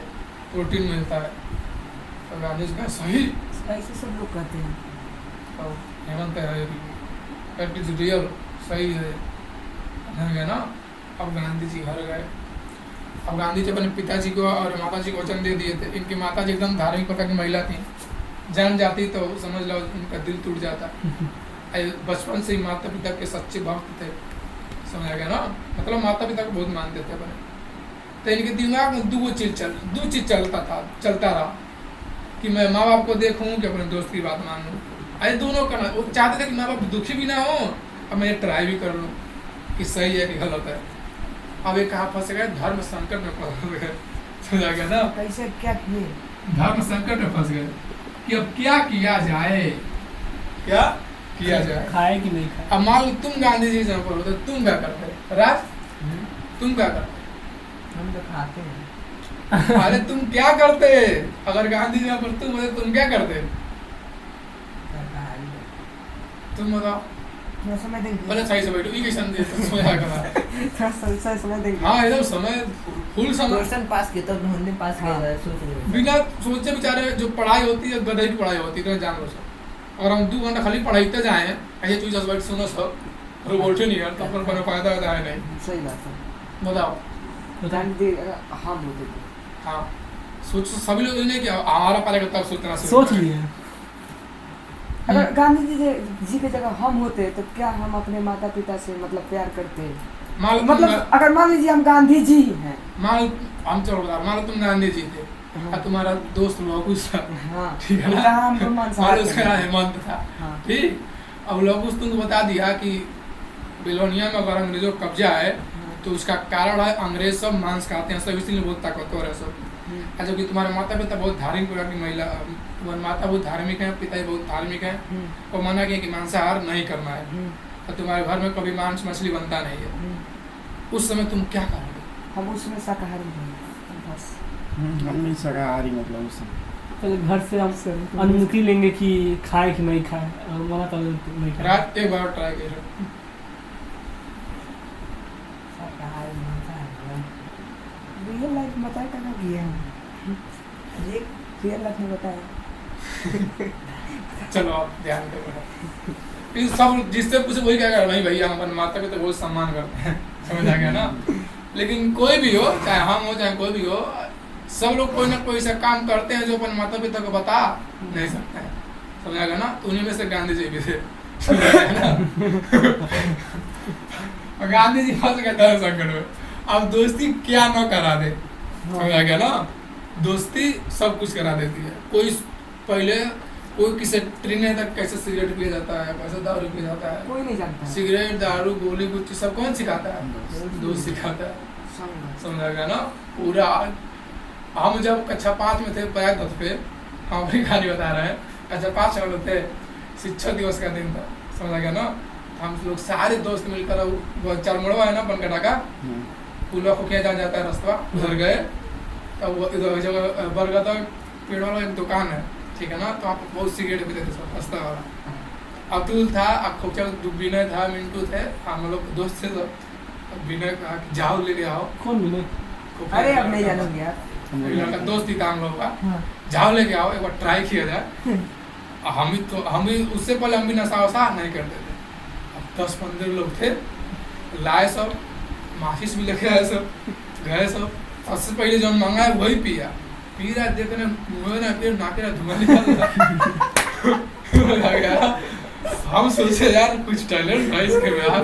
प्रोटीन मिलता है। तो गांधी जी का सही, ऐसे सब लोग कहते हैं। तो हेमंत इट इज रियल, सही है ना। अब गांधी जी घर गए, अब गांधी जी अपने पिताजी को और माता जी को वचन दे दिए थे। इनकी माता जी एकदम धार्मिक प्रकार की महिला थी, जान जाती तो समझ लो उनका दिल टूट जाता। बचपन से ही माता पिता के सच्चे भक्त थे, समझ आ गया ना, मतलब माता पिता को बहुत मानते थे अपने। तो इनके दिमाग में दो चीज चलता रहा कि मैं माँ बाप को देखूं कि अपने दोस्त की बात मान लूँ। अरे दोनों करना, वो चाहते थे कि माँ बाप दुखी भी ना हो और मैं ट्राई भी कर लूँ कि सही है कि गलत है। अब ये कहाँ फंस गए? धर्म संकट में फंस गए, समझ आ गया ना। कैसे क्या किए? धर्म संकट में फंस गए कि अब क्या किया जाए, क्या किया जाए। खाए कि नहीं खाए? अब मान लो तुम गांधी जी जहाँ पर होते, तुम क्या करते राज? तुम क्या करते? हम तो खाते हैं। अरे तुम क्या करते? अगर गांधी जी पर तुम होते तुम क्या करते? तुम बताओ। थोड़ा समय देंगे। पहले सही से बैठो, ये कैसे दे समझ आ गया। थोड़ा समय देंगे। हाँ एकदम समय, फुल समय। क्वेश्चन पास किया तो हमने पास किया था, सोच रहे बिना सोचे बेचारे जो पढ़ाई होती है गधे की पढ़ाई होती है, जान लो सब। अगर हम 2 घंटा खाली पढ़ाते जाए ऐसे चीज बैठ सुनो सब और बोलते नहीं यार, तो अपन को फायदा होता है नहीं। सही बात है। बताओ। गांधी हाँ बोलते थे। हाँ सोच, सभी लोग नहीं कि हमारा पहले तब सोचना सोच लिए। अगर गांधी जी की जगह हम होते तो क्या हम अपने माता पिता से मतलब प्यार करते? मतलब अगर मान लीजिए हम गांधी जी हैं, हम चलो बता, मान लो तुम गांधी जी थे और तुम्हारा दोस्त लौकुश था, ठीक है ना, मान लो उसका नाम हेमंत था, ठीक। अब लौकुश तुमको बता दिया कि बेलोनिया में अगर अंग्रेजों का कब्जा है तो उसका कारण है अंग्रेज सब मांस खाते हैं सब, इसीलिए बहुत ताकतवर है सब। अच्छा कि तुम्हारे माता पिता बहुत धार्मिक प्रकार की महिला, तुम्हारे माता बहुत धार्मिक है, पिता बहुत धार्मिक है, और मना किया कि मांसाहार नहीं करना है, और तुम्हारे घर में कभी मांस मछली बनता नहीं है। उस समय तुम क्या करोगे? हम उस समय शाकाहारी हैं बस। हम भी शाकाहारी, मतलब उस समय पहले घर से हम अनुमति लेंगे कि खाए कि नहीं खाए, और मना तो नहीं खाए। रात एक बार ट्राई करो। रियल लाइफ में बताया कहाँ किए हम? रियल लाइफ में बताया। चलो आप ध्यान दो। इन सब जिससे पूछे वही क्या कर भाई भैया हम अपने माता पिता बहुत सम्मान करते हैं, समझ आ गया ना। लेकिन कोई भी हो, चाहे हम हो चाहे कोई भी हो, सब लोग कोई ना कोई ऐसा काम करते हैं जो अपने माता पिता को बता नहीं सकते हैं, समझ आ गया ना। तो उन्हीं में से गांधी जी भी थे, समझ आ गया ना। और गांधी जी फंस गए धर्म संकट में। अब दोस्ती क्या न करा दे, समझ आ गया ना। दोस्ती सब कुछ करा देती है। कोई पहले कोई किसी ट्रेन तक कैसे सिगरेट पिया जाता है, कैसे दारू पिया जाता है, कोई नहीं जानता। सिगरेट दारू गोली गुच्ची सब कौन सिखाता है? दोस्त सिखाता है, समझ आ गया ना। पूरा हम जब कक्षा 5 में थे प्रयागराज पे, हम अपनी कहानी बता रहे हैं, कक्षा 5 में थे, शिक्षक दिवस का दिन था, समझ आ गया ना। हम लोग सारे दोस्त मिलकर चरमड़वा है ना बनकटा का, पुलवा को किया जाता है रास्ता, उधर गए। तब इधर जगह बरगद पेड़ वाला एक दुकान है, ठीक है ना, तो आप बहुत सिगरेट पीते थे सब, रास्ता वाला। अब्दुल था, खोचा विनय था, मिंटू थे, हम लोग दोस्त थे सब। विनय कहा कि जाओ ले आओ। कौन मिले? अरे अब नहीं जानूंगी यार, लड़का दोस्त ही था हम लोग का। जाओ लेके आओ, एक बार ट्राई किया जाए। हम भी उससे पहले हम भी नशा वशा नहीं करते थे। अब 10-15 लोग थे, लाए सब, माचिस भी लेके आए सब, गए सब। सबसे पहले जो मंगाए वही पिया, पी रहा देखने मुँह ना फिर नाके ना धुआं निकल गया। हम सोचे यार कुछ टैलेंट है इसके में यार,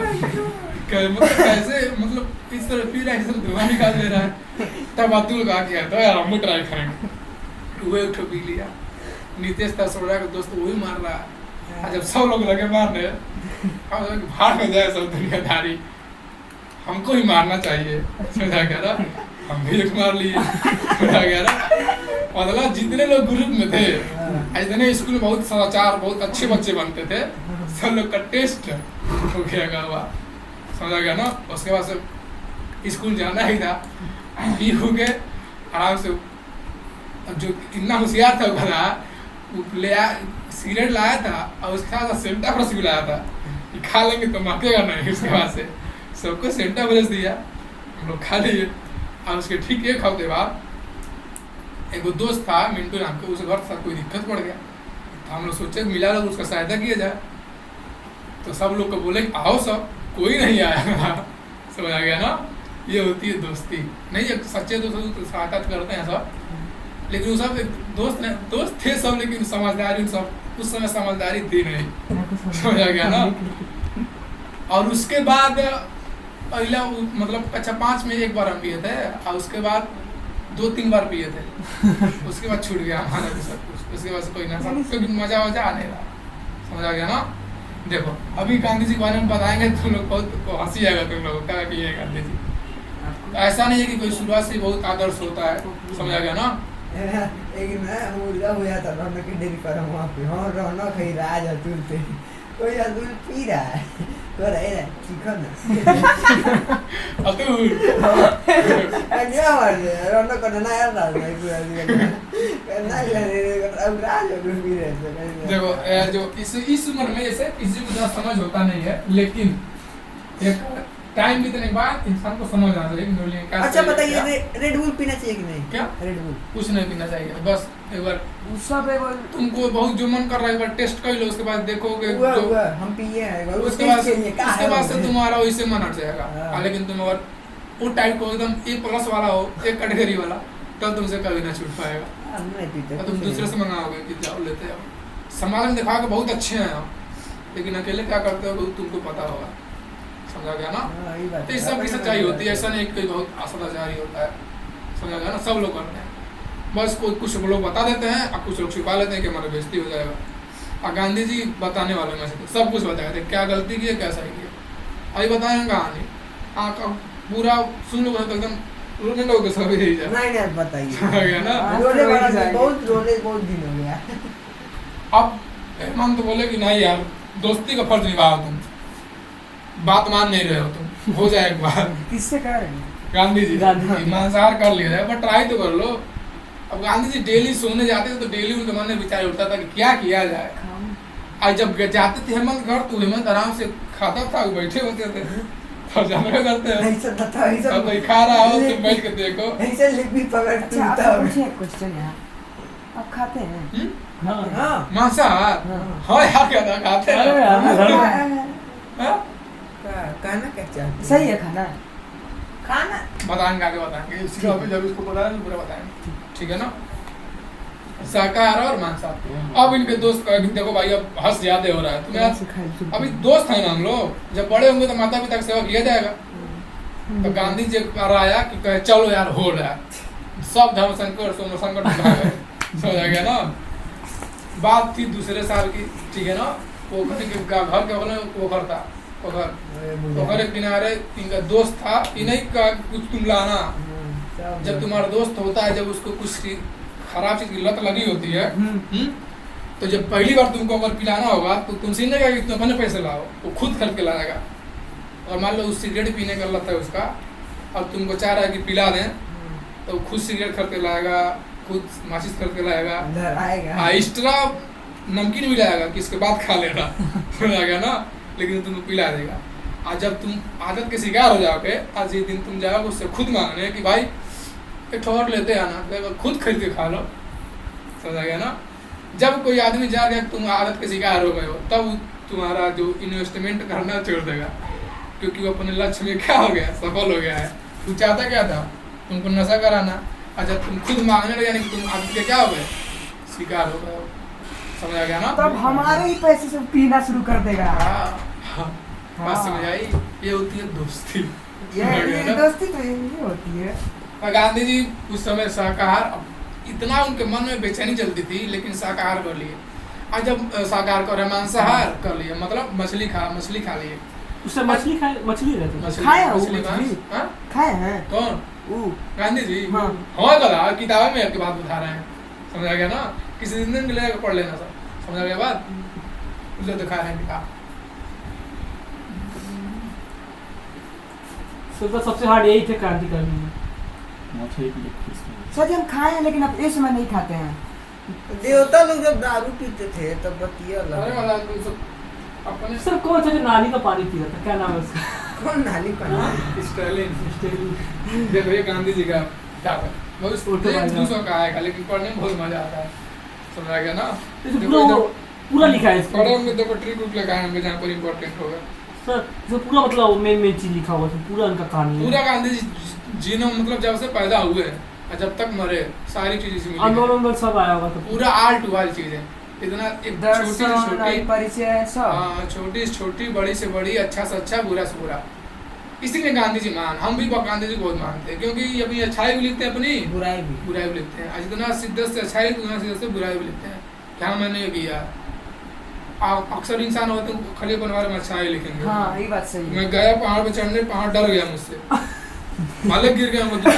मतलब कैसे मतलब इस तरह पी रहा है, इस तरह धुआं निकाल दे रहा है। तब अतुल कहा कि तो यार हम ट्राई करेंगे, वही उठो पी लिया। नितेश तसोड़ा का दोस्त वही मार रहा है। जब सब लोग लगे मारने, हम भाड़ में जाए सब दुनियादारी, हमको ही मारना चाहिए। समझा क्या ना, हम भी एक मार लिए। समझा क्या ना, मतलब जितने लोग ग्रुप में थे, इतने स्कूल में बहुत समाचार, बहुत अच्छे बच्चे बनते थे, सब लोग का टेस्ट हो गया हुआ। समझा गया ना। उसके बाद से स्कूल जाना ही था, पी हो के आराम से। जो इतना होशियार था भला, ले सिगरेट लाया था और उसके साथ सेंटा ब्रश भी लाया था, खा लेंगे तो माकेगा नहीं। उसके बाद से सबको सेंटा ब्रश दिया, हम लोग खा लिए। और उसके ठीक 1 हफ्ते बाद एक दोस्त था मिंटू नाम का, उसके घर साथ कोई दिक्कत पड़ गया, तो हम लोग सोचे मिला लोग उसका सहायता किया जाए। तो सब लोग को बोले आओ, सब कोई नहीं आया। समझ आ गया ना, ये होती है दोस्ती। नहीं ये सच्चे दोस्त तो सहायता करते हैं सब, लेकिन वो सब दोस्त थे सब, लेकिन समझदारी सब उस समय समझदारी थी नहीं। समझ आ गया ना। और उसके बाद पहला मतलब कक्षा 5 में 1 बार हम पिए थे, और उसके बाद 2-3 बार पिए थे। उसके बाद छूट गया हमारा भी सब कुछ। उसके बाद से कोई नशा, कोई मजा आने लगा। समझ आ गया ना। देखो अभी गांधी जी के बारे में बताएंगे, तुम लोग बहुत हंसी आएगा तुम लोग क्या कि ये गांधी जी। ऐसा नहीं है कि कोई शुरुआत से बहुत आदर्श होता है। समझ आ गया ना। एक ना मुर्गा हुआ था रौनक की डेयरी पर, वहाँ पे हाँ रौनक है राज अतुल थे, कोई अतुल पी रहा है, तो रहे ना चिकन अतुल क्या मार दे रौनक को ना यार ना करना अब राज अतुल पी रहे थे। देखो जो इस उम्र में जैसे किसी को ज़्यादा समझ होता नहीं है, लेकिन एक टाइम बीतने के बाद इंसान को समझ आ जाएगी। अच्छा बताइए, रेड बुल पीना चाहिए कि नहीं? क्या रेड बुल कुछ नहीं पीना चाहिए, बस एक बार सब एक बार तुमको बहुत जो मन कर रहा है एक बार टेस्ट कर लो, उसके बाद देखोगे हुआ जो हम पिए हैं एक बार, उसके बाद से तुम्हारा वैसे मन हट जाएगा। हाँ। लेकिन तुम अगर वो टाइप को एकदम A+ वाला हो, एक कैटेगरी वाला, तब तुमसे कभी ना छूट पाएगा। हम नहीं पीते, और तुम दूसरे से मंगाओगे कि जाओ लेते आओ। समाज में दिखा के बहुत अच्छे हैं आप, लेकिन अकेले क्या करते हो तुमको पता होगा। समझा गया ना। तो इस सब की सच्चाई होती है, ऐसा नहीं कि बहुत सदाचारी होता है। समझा गया ना। सब लोग करते हैं, बस कोई कुछ लोग बता देते हैं और कुछ लोग छिपा लेते हैं कि हमारा बेइज्जती हो जाएगा। और गांधी जी बताने वाले में से सब कुछ बताए थे, क्या गलती की है क्या सही किया, अभी बताएंगे कहानी। हाँ पूरा सुन लो तो एकदम रोने लोगे सभी यही जाए। नहीं बताइए। समझ गया ना। रोने वाला बहुत दिन हो गया। अब हेमंत तो बोले कि नहीं यार दोस्ती का फर्ज निभाओ, तुम बात मान नहीं रहे हो, तुम हो जाए एक बार। किससे कह रहे हैं? गांधी जी मांसाहार कर लिया जाए, पर ट्राई तो कर लो। अब गांधी जी डेली सोने जाते थे तो डेली उनके मन में विचार उठता था कि क्या किया जाए। आज जब जाते थे हेमंत घर तो हेमंत आराम से खाता था, बैठे होते थे, तब जानवे करते हैं अब कोई खा रहा हो तुम बैठ के देखो। ऐसे लिपि पकड़ अच्छा आपसे पूछे एक क्वेश्चन यार, आप खाते हैं? हाँ मांसाहार? हाँ यार क्या था खाते अरे हैं। यार, खाना क्या चाहते? सही है खाना? खाना बताएंगे आगे बताएंगे, इसको अभी जब इसको पता है पूरा बताएंगे, ठीक है ना। शाकाहार और मांसाहार। अब इनके दोस्त का देखो भाई, अब हंस ज्यादा हो रहा है तुम्हें। अभी दोस्त है ना हम लोग, जब बड़े होंगे तो माता पिता की सेवा किया जाएगा। तो गांधी जी आया कि कहे चलो यार हो रहा है, सब धर्म संकट सोम संकट समझ आ गया ना। बात थी दूसरे साल की, ठीक है ना। पोखर के घर के बगल में पोखर था, पोखर के किनारे इनका दोस्त था। इन्हीं का कुछ तुम लाना, जब तुम्हारा दोस्त होता है, जब उसको कुछ खराब चीज की लत लगी होती है, तो जब पहली बार तुमको अगर पिलाना होगा तो तुम सीनेगा कि तुम अपने पैसे लाओ, वो खुद खरीद के लाएगा। और मान लो उस सिगरेट पीने का लत है उसका, और तुमको चाह रहा है कि पिला दें, तो खुद सिगरेट खरीद के लाएगा, खुद माचिस खरीद के लाएगा, एक्स्ट्रा नमकीन भी लाएगा कि इसके बाद खा लेना समझा ना। लेकिन तुमको पिला देगा। आज जब तुम आदत के शिकार हो जाओगे, आज ये दिन तुम जाओगे उससे खुद मांगने कि भाई एक ठोर लेते आना, तो खुद खरीद के खा लो। समझा गया ना। जब कोई आदमी जान गया कि तुम आदत के शिकार हो गए हो, तब तुम्हारा जो इन्वेस्टमेंट करना छोड़ देगा, क्योंकि वो अपने लक्ष्य में क्या हो गया, सफल हो गया है। तू चाहता क्या था, तुमको नशा कराना, अच्छा तुम खुद मांगने लगे, यानी कि तुम आदत के क्या हो गए, शिकार हो गए हो। समझ आ गया ना? तब हमारे ही पैसे से पीना शुरू कर देगा। हाँ, बात समझ आई। ये होती है दोस्ती। ये दोस्ती तो ये होती है। और गांधी जी उस समय शाकाहार, इतना उनके मन में बेचैनी चलती थी, लेकिन शाकाहार कर लिए। आज जब शाकाहार कर रहे, मांसाहार कर लिए, मतलब मछली खा लिए। उससे मछली रहती खाए हैं वो मछली मछली? हाँ? खाए हैं कौन? वो गांधी जी? हाँ। हाँ कला किताबें में आपकी बात बता रहे हैं। समझ आ गया ना? किसी दिन के लिए पढ़ लेना सब। समझ आ गया बात? उसे दिखा रहे हैं किताब। तो सबसे हार्ड यही थे क्रांतिकारी में। मछली के लिए खुश सच हम खाए हैं, लेकिन अब इस समय नहीं खाते हैं। देवता लोग जब दारू पीते थे तब बतिया अरे लगा। वाला तुम सब अपने सर कौन सा जो नाली का पानी पी रहा था, क्या नाम है उसका? कौन नाली पानी? स्टालिन। देखो ये गांधी जी का किताब है, बहुत फोटो एक वाला। दूसरों का आएगा, लेकिन पढ़ने में बहुत मजा आता है। समझ आ गया ना? इसमें देखो इधर पूरा लिखा है इसमें। पढ़ो में देखो ट्रिक उक लगाए होंगे जहाँ पर इम्पोर्टेंट होगा। सर जो पूरा मतलब मेन चीज लिखा हुआ है, पूरा उनका कहानी है। पूरा गांधी जी जीनो मतलब जब से पैदा हुए और जब तक मरे सारी चीज इसमें लिखी है। आंदोलन सब आया होगा तो पूरा आल टू आल चीज है। इतना एक छोटी से दर्शन छोटी, परिचय सब। हाँ छोटी से छोटी, बड़ी से बड़ी, अच्छा से अच्छा, बुरा से बुरा, इसी में गांधी जी मान। हम भी गांधी जी को बहुत मानते हैं, क्योंकि अभी अच्छाई भी लिखते हैं अपनी, बुराई भी। बुराई भी लिखते हैं। आज जितना शिद्दत से अच्छाई लिखते हैं, उतना शिद्दत से बुराई भी लिखते हैं। क्या मैंने ये किया, अक्सर इंसान होते हैं खाली अपने बारे में अच्छाई लिखेंगे। हाँ ये बात सही है। मैं गया पहाड़ पे चढ़ने, पहाड़ डर गया मुझसे, मालिक गिर गया मतलब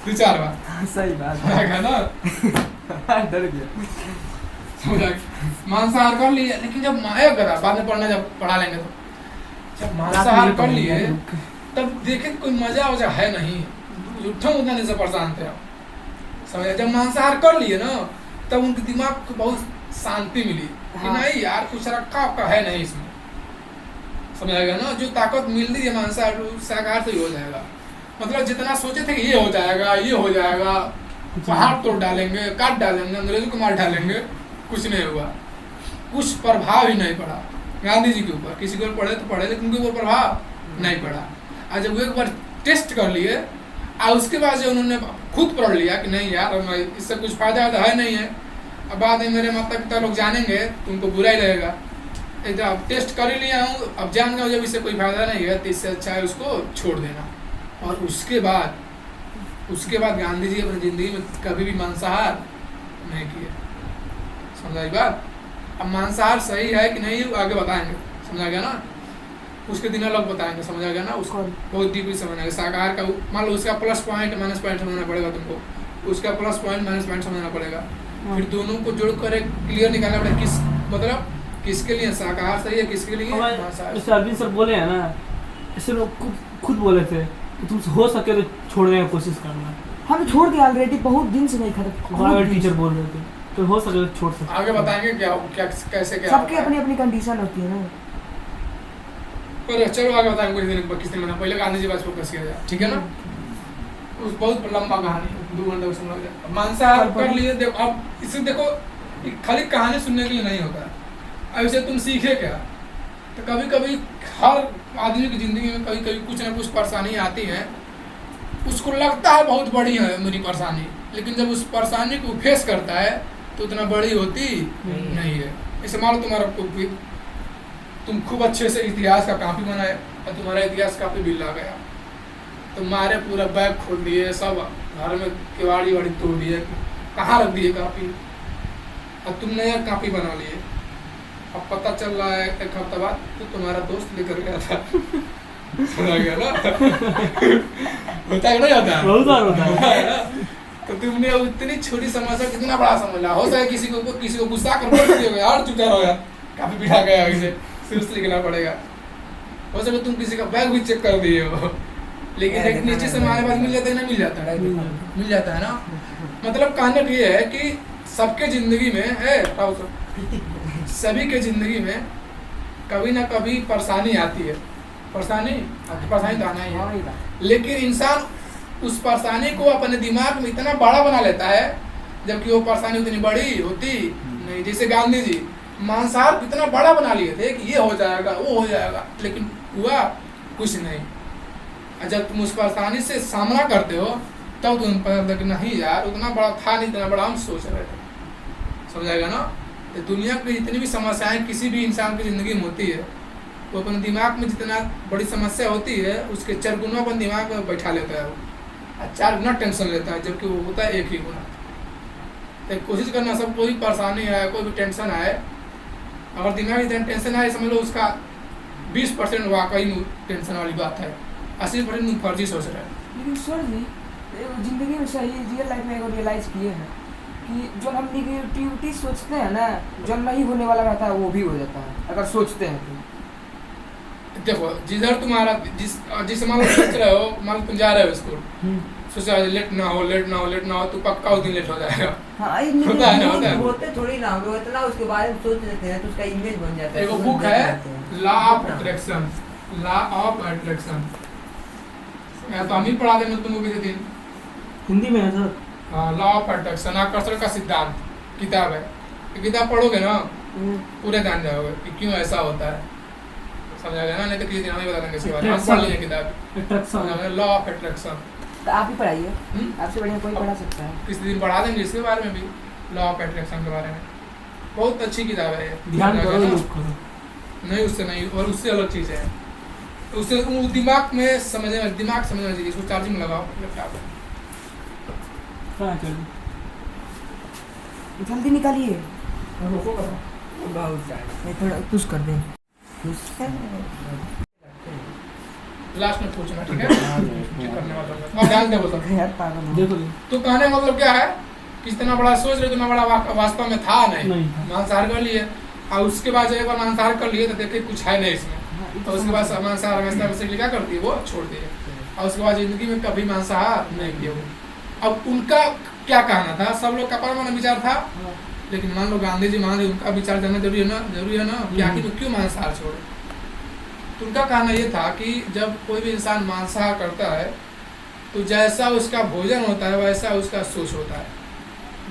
2-4 बार। हाँ, सही बात है ना? है। डर गया। समझ आ गया? मांसाहार कर लिए, लेकिन जब माया करा, बाद में पढ़ना जब पढ़ा लेंगे तो, जब मांसाहार कर लिए तब देखे कोई मजा वजा है नहीं, झूठा उतना से परेशान थे। समझ? जब मांसाहार कर लिए ना, तब उनके दिमाग को बहुत शांति मिली कि हाँ। नहीं यार कुछ रखा का है नहीं इसमें। समझ आ गया ना? जो ताकत मिल रही है मांसाहार, शाकाहार से ही हो जाएगा। मतलब जितना सोचे थे कि ये हो जाएगा, ये हो जाएगा, पहाड़ तोड़ डालेंगे, काट डालेंगे, अंग्रेजों को मार डालेंगे, कुछ नहीं हुआ। कुछ प्रभाव ही नहीं पड़ा गांधी जी के ऊपर। किसी को पढ़े तो पढ़े, लेकिन उनके ऊपर प्रभाव नहीं पड़ा। आज जब वो एक बार टेस्ट कर लिए और उसके बाद जो उन्होंने खुद पढ़ लिया कि नहीं यार इससे कुछ फायदा है नहीं है, अब बाद में मेरे माता पिता लोग जानेंगे तो उनको बुरा ही लगेगा। अब टेस्ट कर ही लिया हूँ, अब जान गया जब इससे कोई फायदा नहीं है, तो इससे अच्छा है उसको छोड़ देना। और उसके बाद गांधी जी अपनी ज़िंदगी में कभी भी मांसाहार नहीं किए। समझा ये बात? अब मांसाहार सही है कि नहीं आगे बताएंगे। समझा गया ना? उसके दिन अलग बताएंगे। समझ आ गया ना? उसको बहुत डीपली समझना है। शाकाहार का मान लो उसका प्लस पॉइंट माइनस पॉइंट समझना पड़ेगा तुमको, उसका प्लस पॉइंट माइनस पॉइंट समझना पड़ेगा, फिर दोनों को जोड़कर एक क्लियर निकालना पड़ेगा किस मतलब किसके लिए शाकाहार सही है, किसके लिए मांसाहार। जैसे अरविंद सर बोले हैं ना, ऐसे लोग खुद बोले थे कि तुम हो सके तो छोड़ने की कोशिश करना। हम छोड़ दिया ऑलरेडी, बहुत दिन से नहीं खाते। बार टीचर बोल रहे थे तो हो सके तो छोड़ सकते। आगे बताएंगे क्या कैसे क्या सबकी अपनी अपनी कंडीशन होती है ना। पर चलो आगे बताएंगे किस दिन पहले गांधी जी बात फोकस किया जाए, ठीक है ना? उस बहुत लंबा कहानी है, 2 घंटे उसमें लग जाए। मांसाहार कर लिए, देखो अब इसे देखो खाली कहानी सुनने के लिए नहीं होता है। अब इसे तुम सीखे क्या? तो कभी कभी हर आदमी की जिंदगी में कभी कभी कुछ ना कुछ परेशानी आती है, उसको लगता है बहुत बड़ी है मेरी परेशानी, लेकिन जब उस परेशानी को फेस करता है तो उतना बड़ी होती नहीं है। इसे मान लो तुम्हारा तुम खूब अच्छे से इतिहास का कापी बनाए और तुम्हारा इतिहास कापी भी ला गया, तुम्हारे पूरा बैग खोल दिए, सब घर में किवाड़ी वाड़ी तोड़ दिए, कहाँ रख दिए कापी, और तुमने यार कापी बना लिए। अब पता चल रहा है 1 हफ्ता बाद तो तुम्हारा दोस्त लेकर गया था। सुना गया ना? होता है नहीं होता? बहुत बार होता है। तो तुमने इतनी छोटी समस्या कितना बड़ा समझ लिया। हो सके किसी को गुस्सा कर बोल दिया यार चुप रहो यार, काफी बिठा गया इसे फिर से लिखना पड़ेगा। हो सके तुम किसी का बैग भी चेक कर दिए हो, लेकिन एक नीचे से हमारे पास मिल जाता है ना, मिल जाता है ना। मतलब कहने का ये है कि सबके जिंदगी में है, सभी के जिंदगी में कभी ना कभी परेशानी आती है। परेशानी तो आना ही है, लेकिन इंसान उस परेशानी को अपने दिमाग में इतना बड़ा बना लेता है जबकि वो परेशानी उतनी बड़ी होती नहीं। जैसे गांधी जी मांसाहार कितना बड़ा बना लिए थे कि ये हो जाएगा वो हो जाएगा, लेकिन हुआ कुछ नहीं। और जब तुम उस परेशानी से सामना करते हो तब तुम पता लगता कि नहीं यार उतना बड़ा था नहीं, इतना बड़ा हम सोच रहे थे। समझाएगा ना? तो दुनिया की जितनी भी समस्याएं किसी भी इंसान की ज़िंदगी में होती है, वो अपने दिमाग में जितना बड़ी समस्या होती है उसके 4 गुना अपन दिमाग में बैठा लेता है वो, और 4 गुना टेंशन लेता है, जबकि वो होता है 1 ही गुना। तो कोशिश करना, सब कोई परेशानी आए, कोई भी टेंशन आए, अगर दिमाग में टेंशन आए समझ लो उसका 20% वाकई में टेंशन वाली बात है, 80% फर्जी सोच रहे हैं। लेकिन सर जी जिंदगी में सही रियल लाइफ में एगो रियलाइज किए हैं कि जो हम निगेटिविटी सोचते हैं ना, जो नहीं होने वाला रहता है वो भी हो जाता है अगर सोचते हैं तो। देखो जिधर तुम्हारा जिस मान लो सोच रहे हो, मान लो तुम जा रहे हो स्कूल, सोचा लेट ना हो तो पक्का उस दिन लेट हो जाएगा। हाँ ये होता है ना, होता है। होते थोड़ी ना, हम लोग इतना उसके बारे में सोच लेते हैं तो उसका इमेज बन जाता है। एगो तो बुक हम है जाते हैं। Law of attraction, law of attraction, या तो हम ही पढ़ा देंगे तुमको किसी दिन। हिंदी में है सर। लॉ ऑफ अट्रैक्शन, आकर्षण का सिद्धांत किताब है। ये किताब पढ़ोगे ना पूरे जान जाओगे कि क्यों ऐसा होता है। समझाएगा ना? नहीं तो किसी दिन हमें बता देंगे इसके बारे में। हम पढ़ लिए किताब, अट्रैक्शन, लॉ ऑफ अट्रैक्शन। तो आप ही पढ़ाइए, आपसे बढ़िया कोई पढ़ा सकता है। किसी दिन पढ़ा देंगे इसके बारे में भी, लॉ ऑफ अट्रैक्शन के बारे में। बहुत अच्छी किताब है ये। ध्यान समझाएगा करो ना? योग करो। नहीं उससे नहीं, और उससे अलग चीज़ है। उससे वो दिमाग में दिमाग समझना चाहिए। इसको चार्जिंग में लगाओ लैपटॉप में। कहाँ चलिए जल्दी निकालिए, रोको करो। बहुत सारे नहीं थोड़ा कुछ कर दें। लास्ट में पूछना, ठीक है? करने वाला होगा। और ध्यान दे बोलो। यार पागल हो। देखो तो कहने का मतलब क्या है कि इतना बड़ा सोच रहे, इतना बड़ा वास्तव में था नहीं। था। मांसाहार कर लिए, और उसके बाद जब एक बार मांसाहार कर लिए तो देखे कुछ है नहीं इसमें, तो उसके बाद मांसाहार बेसिकली क्या करती है, वो छोड़ दिए, और उसके बाद जिंदगी में कभी मांसाहार नहीं किए वो। अब उनका क्या कहना था, सब लोग का अपना विचार था, लेकिन मान लो गांधी जी मान लो उनका विचार जानना जरूरी है ना कि आखिर तो क्यों मांसाहार छोड़े। तो उनका कहना ये था कि जब कोई भी इंसान मांसाहार करता है तो जैसा उसका भोजन होता है वैसा उसका सोच होता है।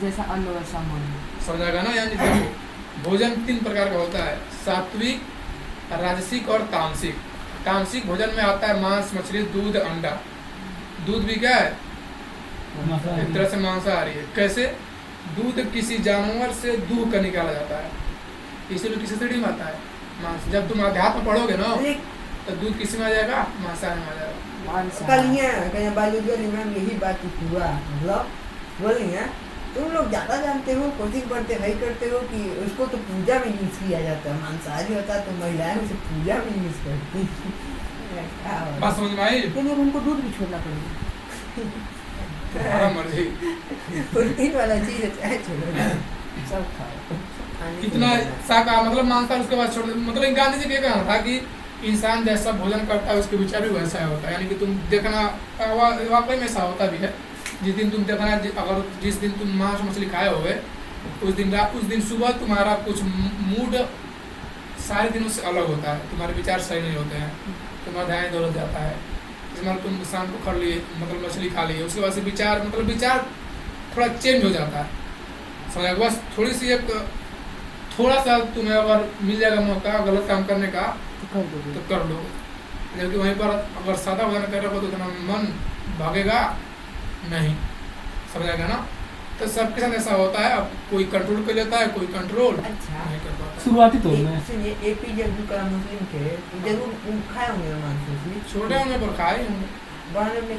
जैसा अन्न वैसा मन। समझाएगा ना? यानी देखो भोजन 3 प्रकार का होता है, सात्विक, राजसिक और तामसिक। तामसिक भोजन में आता है मांस, मछली, दूध, अंडा। दूध भी क्या है? एक तरह से मांसाहारी है। कैसे? दूध किसी जानवर से दूध का निकाला जाता है, इसलिए किसी से नहीं आता है मांस। जब तुम अध्यात्म पढ़ोगे ना तो दूध किसी में आ जाएगा, मांसाहार में आ जाएगा। कल यहाँ बायोलॉजी मैम यही बात हुआ, मतलब बोल रही हैं तुम लोग ज़्यादा जानते हो, कोचिंग पढ़ते है करते हो कि उसको तो पूजा में यूज़ किया जाता है, मांसाहारी होता है तो महिलाएं उसे पूजा में यूज़ करती हैं। बात समझ में आई? लेकिन उनको दूध भी छोड़ना पड़ेगा। तुम्हारा मर्जी। प्रोटीन वाला चीज़ है, चाहे छोड़ो सब खाओ। इतना शाकाहार मतलब मांसाहार उसके बाद छोड़ दे। मतलब गांधी जी का कहना था कि इंसान जैसा भोजन करता है उसके विचार भी वैसा होता है। यानी कि तुम देखना वाकई में ऐसा होता भी है। जिस दिन तुम देखना, अगर जिस दिन तुम मांस मछली खाए होगे उस दिन सुबह तुम्हारा कुछ मूड सारे दिनों से अलग होता है, तुम्हारे विचार सही नहीं होते हैं, तुम्हारा ध्यान दौलत जाता है। जिसमें तुम शाम को खा लिए, मतलब मछली खा ली, उसके बाद से विचार थोड़ा चेंज हो जाता है। समझ बस थोड़ी सी थोड़ा सा तुम्हें अगर मिल जाएगा मौका गलत काम करने का तो कर लो, जबकि वहीं पर अगर सादा भोजन कर रहे हो तो इतना मन भागेगा नहीं। समझाएगा ना? तो सबके साथ ऐसा होता है। अब कोई कंट्रोल कर लेता है, कोई कंट्रोल अच्छा नहीं कर पाता। शुरुआती तौर में सुनिए, APJ अब्दुल कलाम मुस्लिम थे, जरूर खाए होंगे मांस मछली, छोटे होने पर खाए होंगे। बड़े में